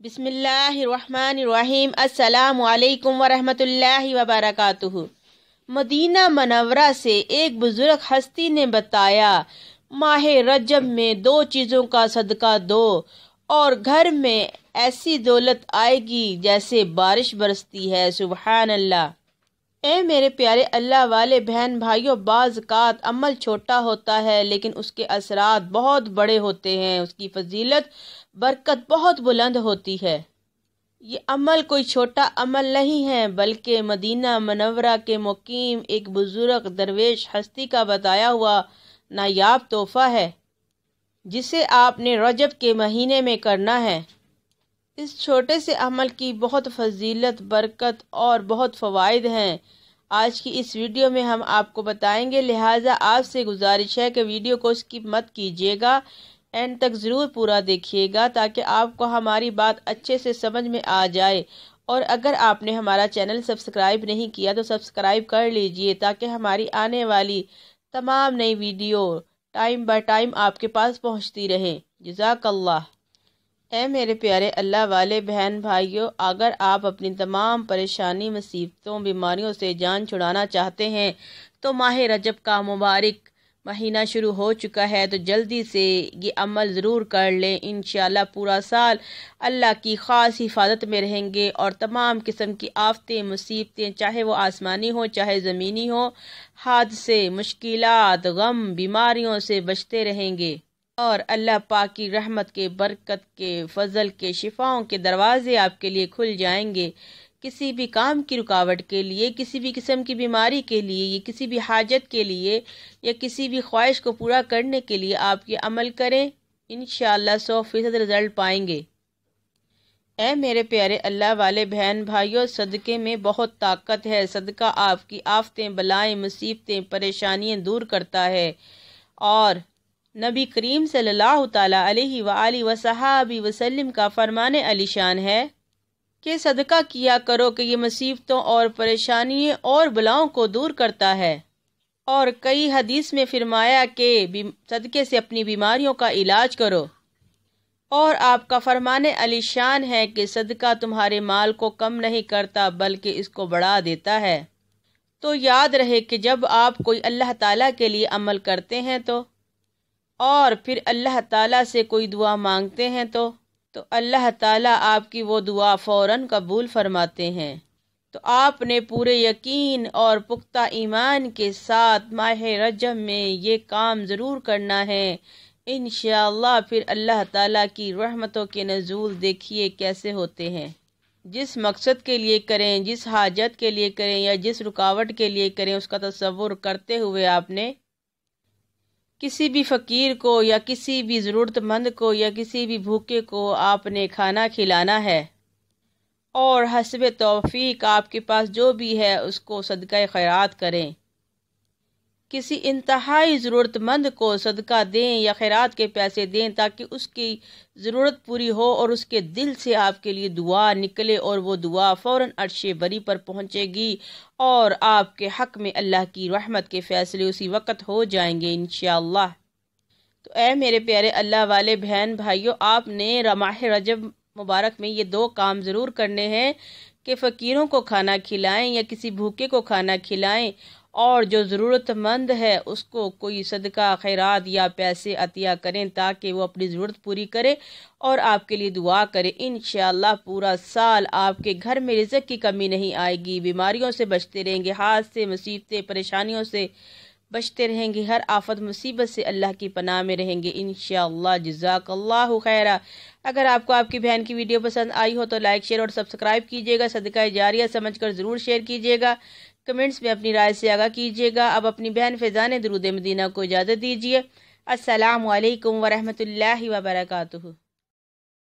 بسم اللہ الرحمن الرحیم۔ السلام علیکم ورحمۃ اللہ وبرکاتہ۔ مدینہ منورہ سے ایک بزرگ ہستی نے بتایا، ماہ رجب میں 2 چیزوں کا صدقہ دو اور گھر میں ایسی دولت آئے گی جیسے بارش برستی ہے۔ سبحان اللہ۔ اے میرے پیارے اللہ والے بہن بھائیوں، بعض اوقات عمل چھوٹا ہوتا ہے لیکن اس کے اثرات بہت بڑے ہوتے ہیں، اس کی فضیلت برکت بہت بلند ہوتی ہے۔ یہ عمل کوئی چھوٹا عمل نہیں ہے بلکہ مدینہ منورہ کے مقیم ایک بزرگ درویش ہستی کا بتایا ہوا نایاب تحفہ ہے، جسے آپ نے رجب کے مہینے میں کرنا ہے۔ اس چھوٹے سے عمل کی بہت فضیلت، برکت اور بہت فوائد ہیں۔ آج کی اس ویڈیو میں ہم آپ کو بتائیں گے، لہٰذا آپ سے گزارش ہے کہ ویڈیو کو اسکپ مت کیجیے گا، اینڈ تک ضرور پورا دیکھیے گا تاکہ آپ کو ہماری بات اچھے سے سمجھ میں آ جائے۔ اور اگر آپ نے ہمارا چینل سبسکرائب نہیں کیا تو سبسکرائب کر لیجئے تاکہ ہماری آنے والی تمام نئی ویڈیو ٹائم بائی ٹائم آپ کے پاس پہنچتی رہیں۔ جزاک اللہ۔ اے میرے پیارے اللہ والے بہن بھائیوں، اگر آپ اپنی تمام پریشانی، مصیبتوں، بیماریوں سے جان چھڑانا چاہتے ہیں تو ماہ رجب کا مبارک مہینہ شروع ہو چکا ہے، تو جلدی سے یہ عمل ضرور کر لیں۔ انشاءاللہ پورا سال اللہ کی خاص حفاظت میں رہیں گے اور تمام قسم کی آفتیں، مصیبتیں، چاہے وہ آسمانی ہوں چاہے زمینی ہوں، حادثے، مشکلات، غم، بیماریوں سے بچتے رہیں گے اور اللہ پاک کی رحمت کے، برکت کے، فضل کے، شفاؤں کے دروازے آپ کے لیے کھل جائیں گے۔ کسی بھی کام کی رکاوٹ کے لیے، کسی بھی قسم کی بیماری کے لیے، یا کسی بھی حاجت کے لیے، یا کسی بھی خواہش کو پورا کرنے کے لیے آپ یہ عمل کریں، انشاءاللہ 100% رزلٹ پائیں گے۔ اے میرے پیارے اللہ والے بہن بھائیوں، صدقے میں بہت طاقت ہے۔ صدقہ آپ کی آفتیں، بلائیں، مصیبتیں، پریشانیاں دور کرتا ہے، اور نبی کریم صلی اللہ تعالیٰ علیہ وآلہ وصحبہ وسلم کا فرمان علی شان ہے کہ صدقہ کیا کرو کہ یہ مصیبتوں اور پریشانیوں اور بلاؤں کو دور کرتا ہے، اور کئی حدیث میں فرمایا کہ صدقے سے اپنی بیماریوں کا علاج کرو، اور آپ کا فرمان علی شان ہے کہ صدقہ تمہارے مال کو کم نہیں کرتا بلکہ اس کو بڑھا دیتا ہے۔ تو یاد رہے کہ جب آپ کوئی اللہ تعالیٰ کے لیے عمل کرتے ہیں اور پھر اللہ تعالیٰ سے کوئی دعا مانگتے ہیں تو اللہ تعالیٰ آپ کی وہ دعا فوراً قبول فرماتے ہیں۔ تو آپ نے پورے یقین اور پختہ ایمان کے ساتھ ماہ رجب میں یہ کام ضرور کرنا ہے، انشاءاللہ پھر اللہ تعالیٰ کی رحمتوں کے نزول دیکھیے کیسے ہوتے ہیں۔ جس مقصد کے لیے کریں، جس حاجت کے لیے کریں یا جس رکاوٹ کے لیے کریں، اس کا تصور کرتے ہوئے آپ نے کسی بھی فقیر کو یا کسی بھی ضرورت مند کو یا کسی بھی بھوکے کو آپ نے کھانا کھلانا ہے، اور حسب توفیق آپ کے پاس جو بھی ہے اس کو صدقہ خیرات کریں۔ کسی انتہائی ضرورت مند کو صدقہ دیں یا خیرات کے پیسے دیں تاکہ اس کی ضرورت پوری ہو اور اس کے دل سے آپ کے لیے دعا نکلے، اور وہ دعا فوراً عرش بری پر پہنچے گی اور آپ کے حق میں اللہ کی رحمت کے فیصلے اسی وقت ہو جائیں گے انشاءاللہ۔ تو اے میرے پیارے اللہ والے بہن بھائیوں، آپ نے ماہ رجب مبارک میں یہ 2 کام ضرور کرنے ہیں کہ فقیروں کو کھانا کھلائیں یا کسی بھوکے کو کھانا کھلائیں، اور جو ضرورت مند ہے اس کو کوئی صدقہ خیرات یا پیسے عطیہ کریں تاکہ وہ اپنی ضرورت پوری کرے اور آپ کے لیے دعا کرے۔ انشاءاللہ پورا سال آپ کے گھر میں رزق کی کمی نہیں آئے گی، بیماریوں سے بچتے رہیں گے، حادثے، مصیبتیں، پریشانیوں سے بچتے رہیں گے، ہر آفت مصیبت سے اللہ کی پناہ میں رہیں گے انشاءاللہ۔ جزاک اللہ خیرہ۔ اگر آپ کو آپ کی بہن کی ویڈیو پسند آئی ہو تو لائک، شیئر اور سبسکرائب کیجیے گا، صدقہ جاریہ سمجھ کر ضرور شیئر کیجیے گا، کمنٹس میں اپنی رائے سے آگاہ کیجیے گا۔ اب اپنی بہن فیضان درود مدینہ کو اجازت دیجیے۔ السلام علیکم ورحمۃ اللہ وبرکاتہ۔